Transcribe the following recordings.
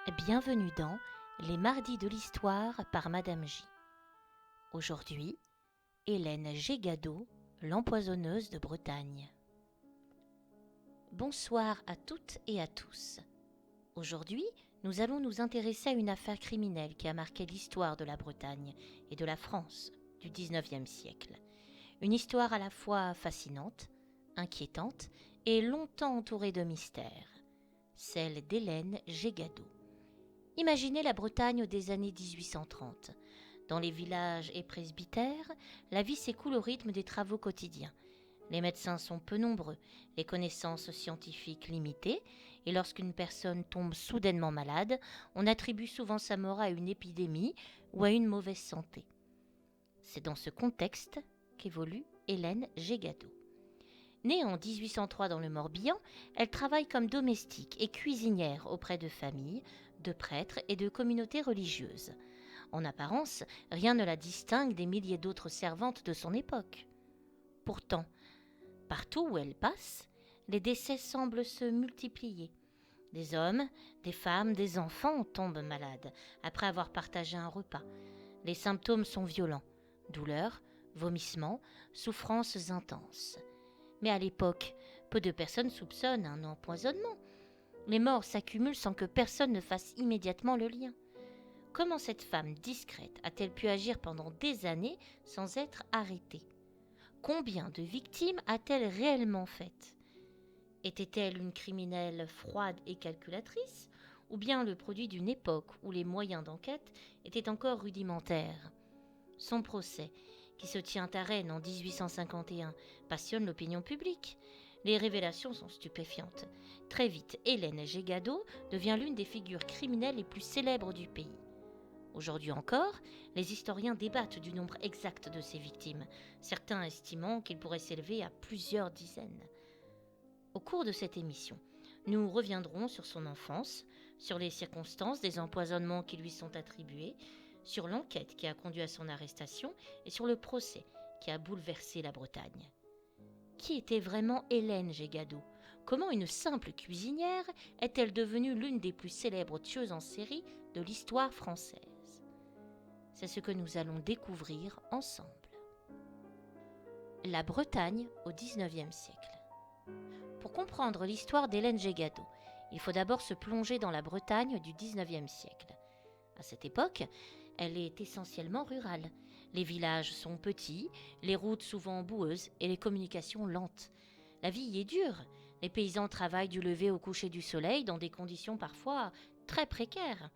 Bienvenue dans Les Mardis de l'Histoire par Madame J. Aujourd'hui, Hélène Gégado, l'empoisonneuse de Bretagne. Bonsoir à toutes et à tous. Aujourd'hui, nous allons nous intéresser à une affaire criminelle qui a marqué l'histoire de la Bretagne et de la France du XIXe siècle. Une histoire à la fois fascinante, inquiétante et longtemps entourée de mystères. Celle d'Hélène Gégado. Imaginez la Bretagne des années 1830. Dans les villages et presbytères, la vie s'écoule au rythme des travaux quotidiens. Les médecins sont peu nombreux, les connaissances scientifiques limitées, et lorsqu'une personne tombe soudainement malade, on attribue souvent sa mort à une épidémie ou à une mauvaise santé. C'est dans ce contexte qu'évolue Hélène Gégado. Née en 1803 dans le Morbihan, elle travaille comme domestique et cuisinière auprès de familles, de prêtres et de communautés religieuses. En apparence, rien ne la distingue des milliers d'autres servantes de son époque. Pourtant, partout où elle passe, les décès semblent se multiplier. Des hommes, des femmes, des enfants tombent malades après avoir partagé un repas. Les symptômes sont violents: douleurs, vomissements, souffrances intenses. Mais à l'époque, peu de personnes soupçonnent un empoisonnement. Les morts s'accumulent sans que personne ne fasse immédiatement le lien. Comment cette femme discrète a-t-elle pu agir pendant des années sans être arrêtée? Combien de victimes a-t-elle réellement faites? Était-elle une criminelle froide et calculatrice, ou bien le produit d'une époque où les moyens d'enquête étaient encore rudimentaires? Son procès, qui se tient à Rennes en 1851, passionne l'opinion publique. Les révélations sont stupéfiantes. Très vite, Hélène Gégado devient l'une des figures criminelles les plus célèbres du pays. Aujourd'hui encore, les historiens débattent du nombre exact de ses victimes, certains estimant qu'il pourrait s'élever à plusieurs dizaines. Au cours de cette émission, nous reviendrons sur son enfance, sur les circonstances des empoisonnements qui lui sont attribués, sur l'enquête qui a conduit à son arrestation et sur le procès qui a bouleversé la Bretagne. Qui était vraiment Hélène Gégado? Comment une simple cuisinière est-elle devenue l'une des plus célèbres tueuses en série de l'histoire française? C'est ce que nous allons découvrir ensemble. La Bretagne au XIXe siècle. Pour comprendre l'histoire d'Hélène Gégado, il faut d'abord se plonger dans la Bretagne du XIXe siècle. À cette époque, elle est essentiellement rurale. Les villages sont petits, les routes souvent boueuses et les communications lentes. La vie y est dure. Les paysans travaillent du lever au coucher du soleil dans des conditions parfois très précaires.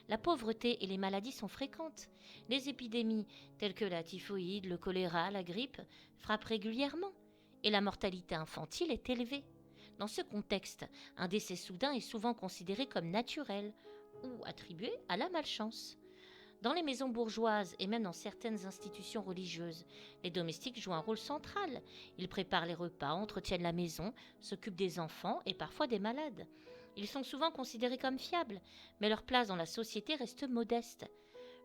La pauvreté et les maladies sont fréquentes. Les épidémies telles que la typhoïde, le choléra, la grippe frappent régulièrement et la mortalité infantile est élevée. Dans ce contexte, un décès soudain est souvent considéré comme naturel ou attribué à la malchance. Dans les maisons bourgeoises et même dans certaines institutions religieuses, les domestiques jouent un rôle central. Ils préparent les repas, entretiennent la maison, s'occupent des enfants et parfois des malades. Ils sont souvent considérés comme fiables, mais leur place dans la société reste modeste.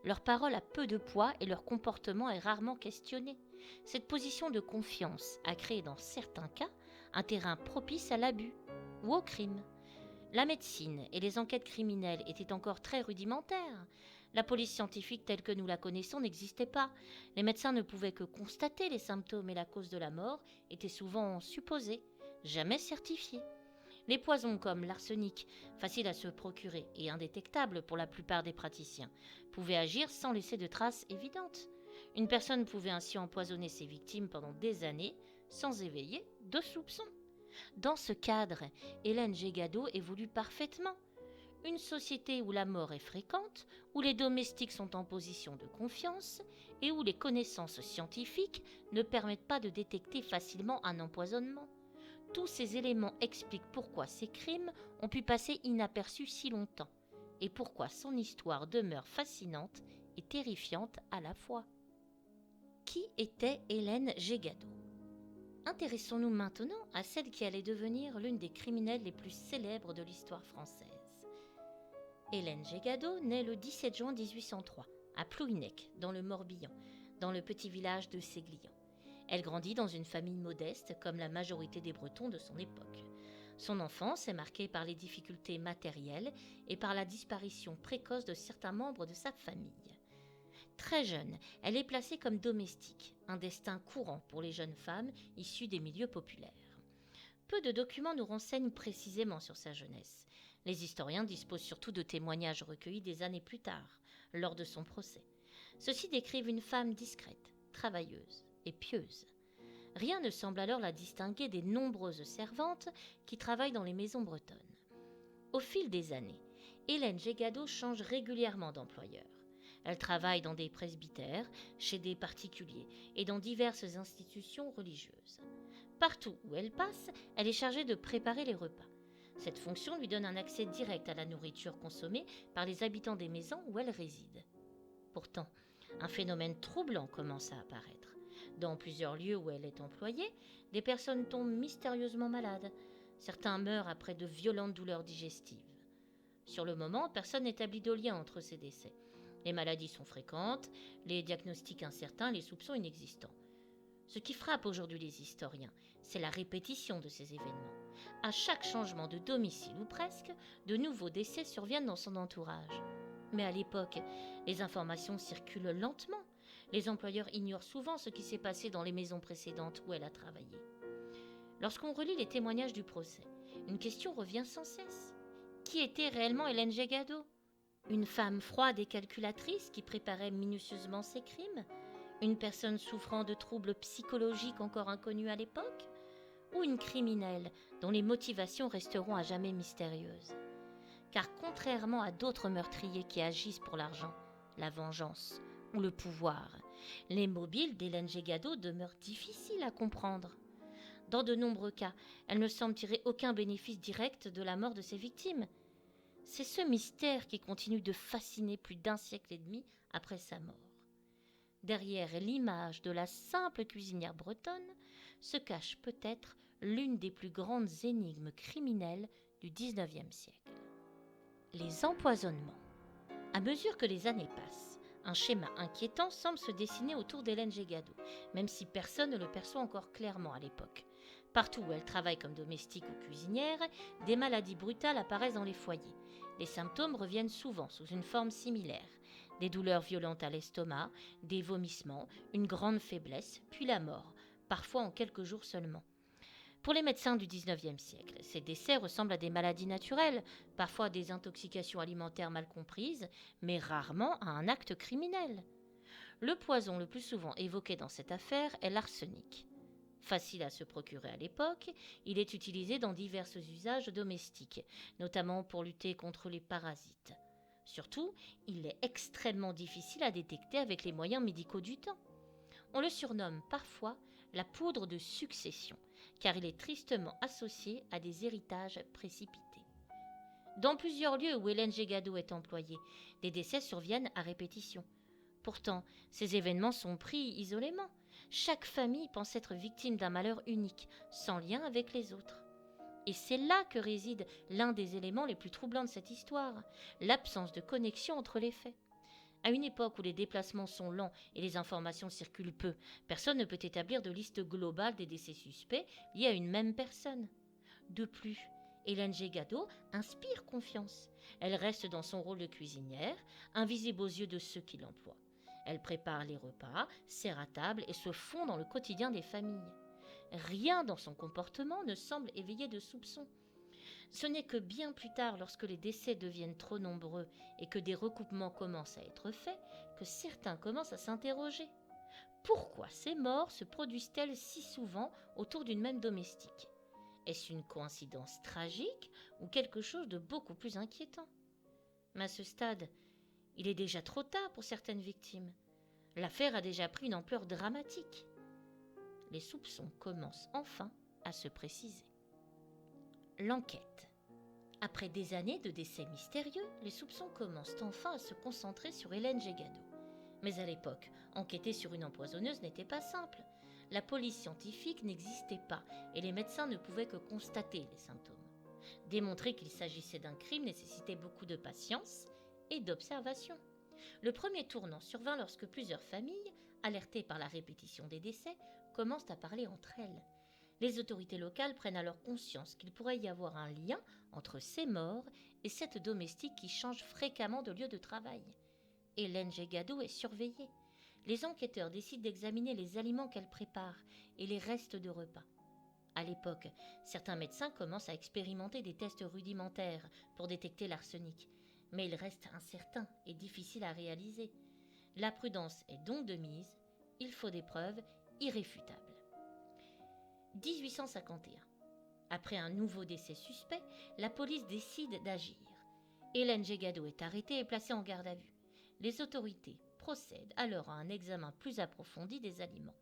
Leur parole a peu de poids et leur comportement est rarement questionné. Cette position de confiance a créé dans certains cas un terrain propice à l'abus ou au crime. La médecine et les enquêtes criminelles étaient encore très rudimentaires. La police scientifique telle que nous la connaissons n'existait pas. Les médecins ne pouvaient que constater les symptômes et la cause de la mort était souvent supposée, jamais certifiée. Les poisons comme l'arsenic, faciles à se procurer et indétectables pour la plupart des praticiens, pouvaient agir sans laisser de traces évidentes. Une personne pouvait ainsi empoisonner ses victimes pendant des années sans éveiller de soupçons. Dans ce cadre, Hélène Gégado évolue parfaitement. Une société où la mort est fréquente, où les domestiques sont en position de confiance et où les connaissances scientifiques ne permettent pas de détecter facilement un empoisonnement. Tous ces éléments expliquent pourquoi ces crimes ont pu passer inaperçus si longtemps et pourquoi son histoire demeure fascinante et terrifiante à la fois. Qui était Hélène Gégado? Intéressons-nous maintenant à celle qui allait devenir l'une des criminelles les plus célèbres de l'histoire française. Hélène Gégado naît le 17 juin 1803 à Plouhinec, dans le Morbihan, dans le petit village de Séglian. Elle grandit dans une famille modeste comme la majorité des Bretons de son époque. Son enfance est marquée par les difficultés matérielles et par la disparition précoce de certains membres de sa famille. Très jeune, elle est placée comme domestique, un destin courant pour les jeunes femmes issues des milieux populaires. Peu de documents nous renseignent précisément sur sa jeunesse. Les historiens disposent surtout de témoignages recueillis des années plus tard, lors de son procès. Ceux-ci décrivent une femme discrète, travailleuse et pieuse. Rien ne semble alors la distinguer des nombreuses servantes qui travaillent dans les maisons bretonnes. Au fil des années, Hélène Gégado change régulièrement d'employeur. Elle travaille dans des presbytères, chez des particuliers et dans diverses institutions religieuses. Partout où elle passe, elle est chargée de préparer les repas. Cette fonction lui donne un accès direct à la nourriture consommée par les habitants des maisons où elle réside. Pourtant, un phénomène troublant commence à apparaître. Dans plusieurs lieux où elle est employée, des personnes tombent mystérieusement malades. Certains meurent après de violentes douleurs digestives. Sur le moment, personne n'établit de lien entre ces décès. Les maladies sont fréquentes, les diagnostics incertains, les soupçons inexistants. Ce qui frappe aujourd'hui les historiens, c'est la répétition de ces événements. À chaque changement de domicile ou presque, de nouveaux décès surviennent dans son entourage. Mais à l'époque, les informations circulent lentement. Les employeurs ignorent souvent ce qui s'est passé dans les maisons précédentes où elle a travaillé. Lorsqu'on relit les témoignages du procès, une question revient sans cesse. Qui était réellement Hélène Gégado ? Une femme froide et calculatrice qui préparait minutieusement ses crimes ? Une personne souffrant de troubles psychologiques encore inconnus à l'époque ? Ou une criminelle dont les motivations resteront à jamais mystérieuses ? Car contrairement à d'autres meurtriers qui agissent pour l'argent, la vengeance ou le pouvoir, les mobiles d'Hélène Gégado demeurent difficiles à comprendre. Dans de nombreux cas, elle ne semble tirer aucun bénéfice direct de la mort de ses victimes. C'est ce mystère qui continue de fasciner plus d'un siècle et demi après sa mort. Derrière l'image de la simple cuisinière bretonne se cache peut-être l'une des plus grandes énigmes criminelles du XIXe siècle. Les empoisonnements. À mesure que les années passent, un schéma inquiétant semble se dessiner autour d'Hélène Gégado, même si personne ne le perçoit encore clairement à l'époque. Partout où elle travaille comme domestique ou cuisinière, des maladies brutales apparaissent dans les foyers. Les symptômes reviennent souvent sous une forme similaire. Des douleurs violentes à l'estomac, des vomissements, une grande faiblesse, puis la mort, parfois en quelques jours seulement. Pour les médecins du XIXe siècle, ces décès ressemblent à des maladies naturelles, parfois à des intoxications alimentaires mal comprises, mais rarement à un acte criminel. Le poison le plus souvent évoqué dans cette affaire est l'arsenic. Facile à se procurer à l'époque, il est utilisé dans divers usages domestiques, notamment pour lutter contre les parasites. Surtout, il est extrêmement difficile à détecter avec les moyens médicaux du temps. On le surnomme parfois la poudre de succession, car il est tristement associé à des héritages précipités. Dans plusieurs lieux où Hélène Gégado est employée, des décès surviennent à répétition. Pourtant, ces événements sont pris isolément. Chaque famille pense être victime d'un malheur unique, sans lien avec les autres. Et c'est là que réside l'un des éléments les plus troublants de cette histoire, l'absence de connexion entre les faits. À une époque où les déplacements sont lents et les informations circulent peu, personne ne peut établir de liste globale des décès suspects liés à une même personne. De plus, Hélène Gégado inspire confiance. Elle reste dans son rôle de cuisinière, invisible aux yeux de ceux qui l'emploient. Elle prépare les repas, sert à table et se fond dans le quotidien des familles. Rien dans son comportement ne semble éveiller de soupçons. Ce n'est que bien plus tard, lorsque les décès deviennent trop nombreux et que des recoupements commencent à être faits, que certains commencent à s'interroger. Pourquoi ces morts se produisent-elles si souvent autour d'une même domestique ? Est-ce une coïncidence tragique ou quelque chose de beaucoup plus inquiétant ? Mais à ce stade, il est déjà trop tard pour certaines victimes. L'affaire a déjà pris une ampleur dramatique. Les soupçons commencent enfin à se préciser. L'enquête. Après des années de décès mystérieux, les soupçons commencent enfin à se concentrer sur Hélène Gégado. Mais à l'époque, enquêter sur une empoisonneuse n'était pas simple. La police scientifique n'existait pas et les médecins ne pouvaient que constater les symptômes. Démontrer qu'il s'agissait d'un crime nécessitait beaucoup de patience et d'observation. Le premier tournant survint lorsque plusieurs familles, alertées par la répétition des décès, commencent à parler entre elles. Les autorités locales prennent alors conscience qu'il pourrait y avoir un lien entre ces morts et cette domestique qui change fréquemment de lieu de travail. Hélène Gégado est surveillée. Les enquêteurs décident d'examiner les aliments qu'elle prépare et les restes de repas. À l'époque, certains médecins commencent à expérimenter des tests rudimentaires pour détecter l'arsenic, mais il reste incertain et difficile à réaliser. La prudence est donc de mise, il faut des preuves irréfutables. 1851. Après un nouveau décès suspect, la police décide d'agir. Hélène Gégado est arrêtée et placée en garde à vue. Les autorités procèdent alors à un examen plus approfondi des aliments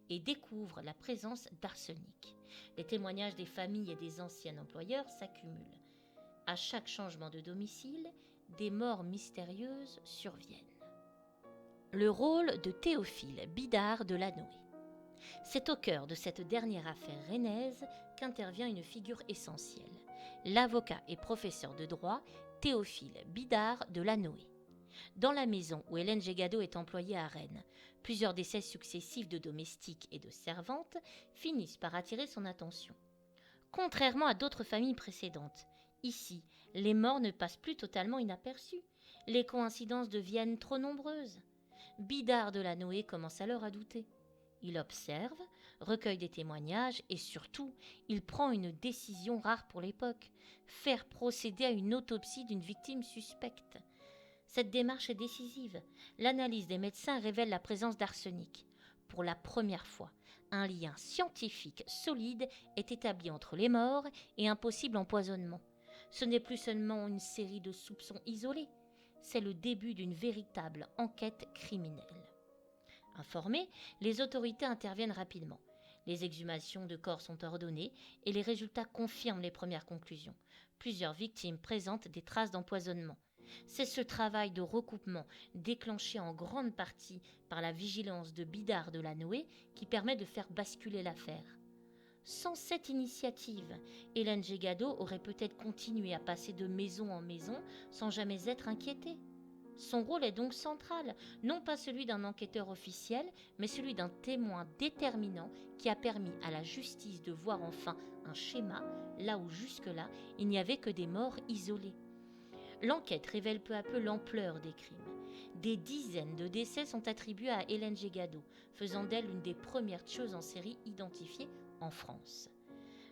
et découvrent la présence d'arsenic. Les témoignages des familles et des anciens employeurs s'accumulent. À chaque changement de domicile, des morts mystérieuses surviennent. Le rôle de Théophile Bidart de Lannoy. C'est au cœur de cette dernière affaire rennaise qu'intervient une figure essentielle, l'avocat et professeur de droit Théophile Bidart de Lannoy. Dans la maison où Hélène Gégado est employée à Rennes, plusieurs décès successifs de domestiques et de servantes finissent par attirer son attention. Contrairement à d'autres familles précédentes, ici, les morts ne passent plus totalement inaperçus. Les coïncidences deviennent trop nombreuses. Bidart de Lannoy commence alors à douter. Il observe, recueille des témoignages et surtout, il prend une décision rare pour l'époque, faire procéder à une autopsie d'une victime suspecte. Cette démarche est décisive. L'analyse des médecins révèle la présence d'arsenic. Pour la première fois, un lien scientifique solide est établi entre les morts et un possible empoisonnement. Ce n'est plus seulement une série de soupçons isolés, c'est le début d'une véritable enquête criminelle. Informées, les autorités interviennent rapidement. Les exhumations de corps sont ordonnées et les résultats confirment les premières conclusions. Plusieurs victimes présentent des traces d'empoisonnement. C'est ce travail de recoupement, déclenché en grande partie par la vigilance de Bidart de Lannoy, qui permet de faire basculer l'affaire. Sans cette initiative, Hélène Gégado aurait peut-être continué à passer de maison en maison sans jamais être inquiétée. Son rôle est donc central, non pas celui d'un enquêteur officiel, mais celui d'un témoin déterminant qui a permis à la justice de voir enfin un schéma, là où jusque-là, il n'y avait que des morts isolées. L'enquête révèle peu à peu l'ampleur des crimes. Des dizaines de décès sont attribués à Hélène Gégado, faisant d'elle l'une des premières tueuses en série identifiées en France.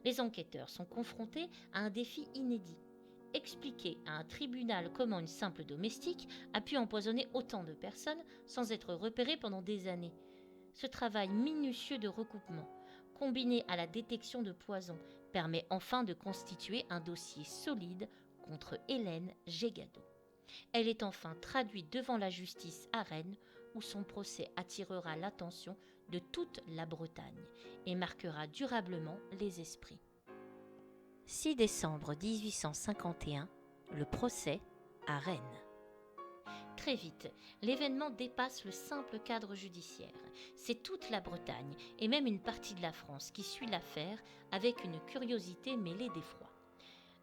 Les enquêteurs sont confrontés à un défi inédit. Expliquer à un tribunal comment une simple domestique a pu empoisonner autant de personnes sans être repérée pendant des années. Ce travail minutieux de recoupement, combiné à la détection de poison, permet enfin de constituer un dossier solide contre Hélène Gégado. Elle est enfin traduite devant la justice à Rennes, où son procès attirera l'attention de toute la Bretagne et marquera durablement les esprits. 6 décembre 1851, le procès à Rennes. Très vite, l'événement dépasse le simple cadre judiciaire. C'est toute la Bretagne et même une partie de la France qui suit l'affaire avec une curiosité mêlée d'effroi.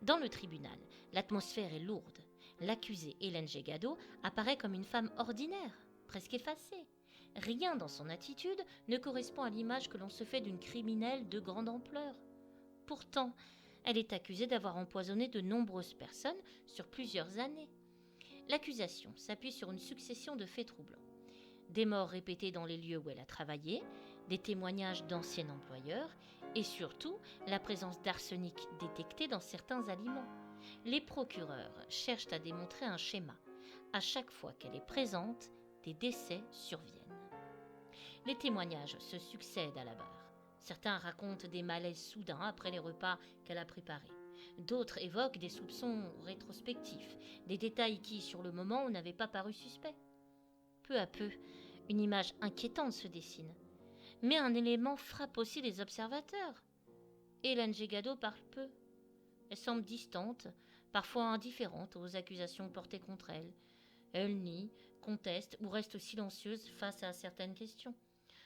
Dans le tribunal, l'atmosphère est lourde. L'accusée Hélène Gégado apparaît comme une femme ordinaire, presque effacée. Rien dans son attitude ne correspond à l'image que l'on se fait d'une criminelle de grande ampleur. Pourtant, elle est accusée d'avoir empoisonné de nombreuses personnes sur plusieurs années. L'accusation s'appuie sur une succession de faits troublants. Des morts répétées dans les lieux où elle a travaillé, des témoignages d'anciens employeurs et surtout la présence d'arsenic détectée dans certains aliments. Les procureurs cherchent à démontrer un schéma. À chaque fois qu'elle est présente, des décès surviennent. Les témoignages se succèdent à la barre. Certains racontent des malaises soudains après les repas qu'elle a préparés. D'autres évoquent des soupçons rétrospectifs, des détails qui, sur le moment, n'avaient pas paru suspects. Peu à peu, une image inquiétante se dessine. Mais un élément frappe aussi les observateurs. Hélène Gégado parle peu. Elle semble distante, parfois indifférente aux accusations portées contre elle. Elle nie, conteste ou reste silencieuse face à certaines questions.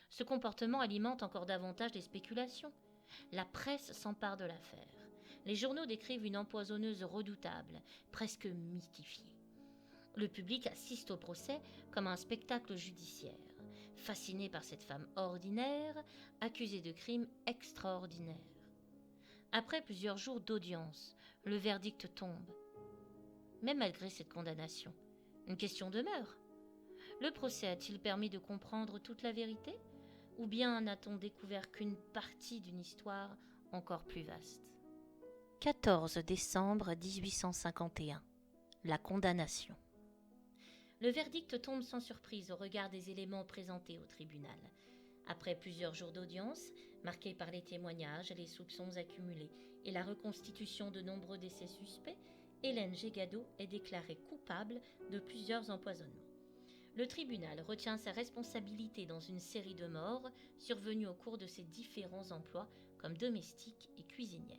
Ce comportement alimente encore davantage les spéculations. La presse s'empare de l'affaire. Les journaux décrivent une empoisonneuse redoutable, presque mythifiée. Le public assiste au procès comme un spectacle judiciaire. fasciné par cette femme ordinaire, accusée de crimes extraordinaires. Après plusieurs jours d'audience, le verdict tombe. Mais malgré cette condamnation, une question demeure. Le procès a-t-il permis de comprendre toute la vérité ? Ou bien n'a-t-on découvert qu'une partie d'une histoire encore plus vaste ? 14 décembre 1851. La condamnation. Le verdict tombe sans surprise au regard des éléments présentés au tribunal. Après plusieurs jours d'audience, marqués par les témoignages, les soupçons accumulés et la reconstitution de nombreux décès suspects, Hélène Gégado est déclarée coupable de plusieurs empoisonnements. Le tribunal retient sa responsabilité dans une série de morts survenues au cours de ses différents emplois comme domestique et cuisinière.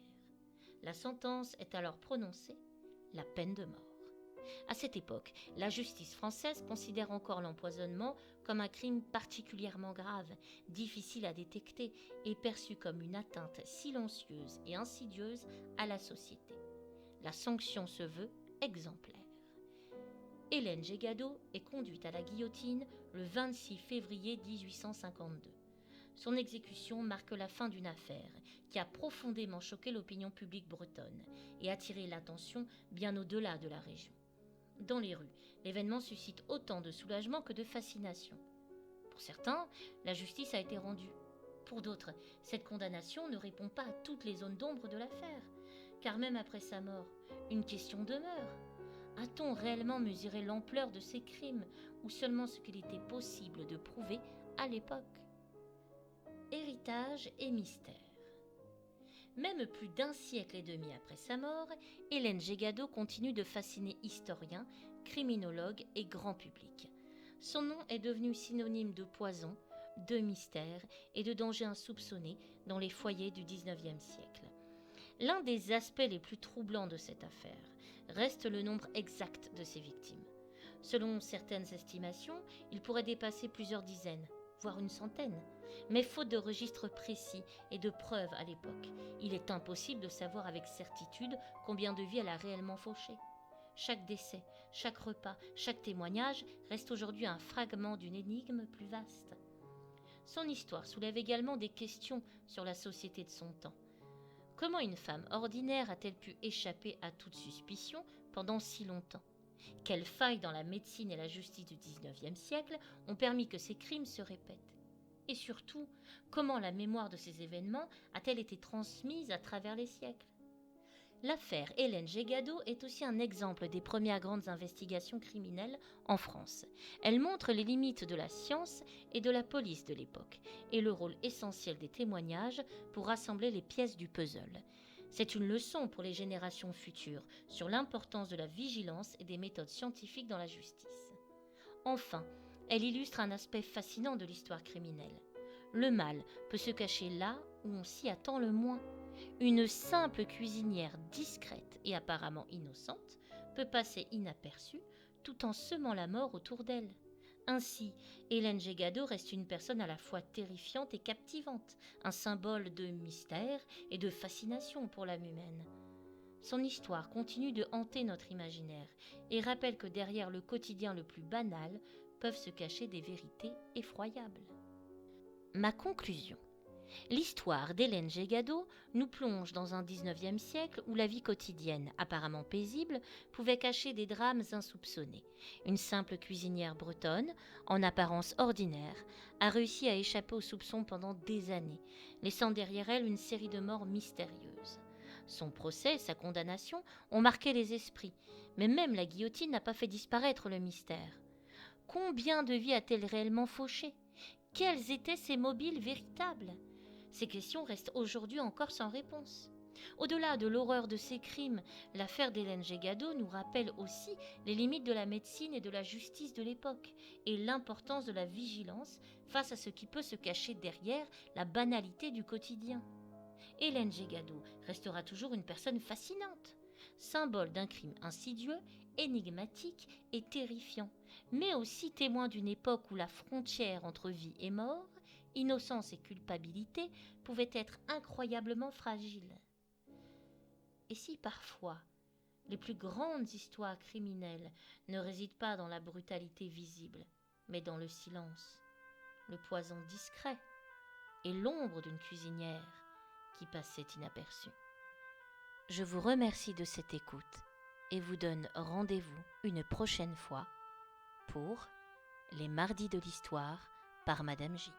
La sentence est alors prononcée, la peine de mort. À cette époque, la justice française considère encore l'empoisonnement comme un crime particulièrement grave, difficile à détecter et perçu comme une atteinte silencieuse et insidieuse à la société. La sanction se veut exemplaire. Hélène Gégado est conduite à la guillotine le 26 février 1852. Son exécution marque la fin d'une affaire qui a profondément choqué l'opinion publique bretonne et attiré l'attention bien au-delà de la région. Dans les rues, l'événement suscite autant de soulagement que de fascination. Pour certains, la justice a été rendue. Pour d'autres, cette condamnation ne répond pas à toutes les zones d'ombre de l'affaire, car même après sa mort, une question demeure. A-t-on réellement mesuré l'ampleur de ces crimes ou seulement ce qu'il était possible de prouver à l'époque ? Héritage et mystère. Même plus d'un siècle et demi après sa mort, Hélène Gégado continue de fasciner historiens, criminologues et grand public. Son nom est devenu synonyme de poison, de mystère et de danger insoupçonné dans les foyers du XIXe siècle. L'un des aspects les plus troublants de cette affaire reste le nombre exact de ses victimes. Selon certaines estimations, il pourrait dépasser plusieurs dizaines, voire une centaine. Mais faute de registres précis et de preuves à l'époque, il est impossible de savoir avec certitude combien de vies elle a réellement fauché. Chaque décès, chaque repas, chaque témoignage reste aujourd'hui un fragment d'une énigme plus vaste. Son histoire soulève également des questions sur la société de son temps. Comment une femme ordinaire a-t-elle pu échapper à toute suspicion pendant si longtemps ? Quelles failles dans la médecine et la justice du XIXe siècle ont permis que ces crimes se répètent ? Et surtout, comment la mémoire de ces événements a-t-elle été transmise à travers les siècles ? L'affaire Hélène Gégado est aussi un exemple des premières grandes investigations criminelles en France. Elle montre les limites de la science et de la police de l'époque, et le rôle essentiel des témoignages pour rassembler les pièces du puzzle. C'est une leçon pour les générations futures sur l'importance de la vigilance et des méthodes scientifiques dans la justice. Enfin, elle illustre un aspect fascinant de l'histoire criminelle. Le mal peut se cacher là où on s'y attend le moins. Une simple cuisinière discrète et apparemment innocente peut passer inaperçue tout en semant la mort autour d'elle. Ainsi, Hélène Gégado reste une personne à la fois terrifiante et captivante, un symbole de mystère et de fascination pour l'âme humaine. Son histoire continue de hanter notre imaginaire et rappelle que derrière le quotidien le plus banal peuvent se cacher des vérités effroyables. Ma conclusion. L'histoire d'Hélène Gégado nous plonge dans un XIXe siècle où la vie quotidienne, apparemment paisible, pouvait cacher des drames insoupçonnés. Une simple cuisinière bretonne, en apparence ordinaire, a réussi à échapper aux soupçons pendant des années, laissant derrière elle une série de morts mystérieuses. Son procès et sa condamnation ont marqué les esprits, mais même la guillotine n'a pas fait disparaître le mystère. Combien de vies a-t-elle réellement fauchées ? Quels étaient ses mobiles véritables ? Ces questions restent aujourd'hui encore sans réponse. Au-delà de l'horreur de ces crimes, l'affaire d'Hélène Gégado nous rappelle aussi les limites de la médecine et de la justice de l'époque et l'importance de la vigilance face à ce qui peut se cacher derrière la banalité du quotidien. Hélène Gégado restera toujours une personne fascinante, symbole d'un crime insidieux, énigmatique et terrifiant, mais aussi témoin d'une époque où la frontière entre vie et mort, innocence et culpabilité pouvaient être incroyablement fragiles. Et si parfois les plus grandes histoires criminelles ne résident pas dans la brutalité visible, mais dans le silence, le poison discret et l'ombre d'une cuisinière qui passait inaperçue. Je vous remercie de cette écoute et vous donne rendez-vous une prochaine fois pour Les Mardis de l'Histoire par Madame J.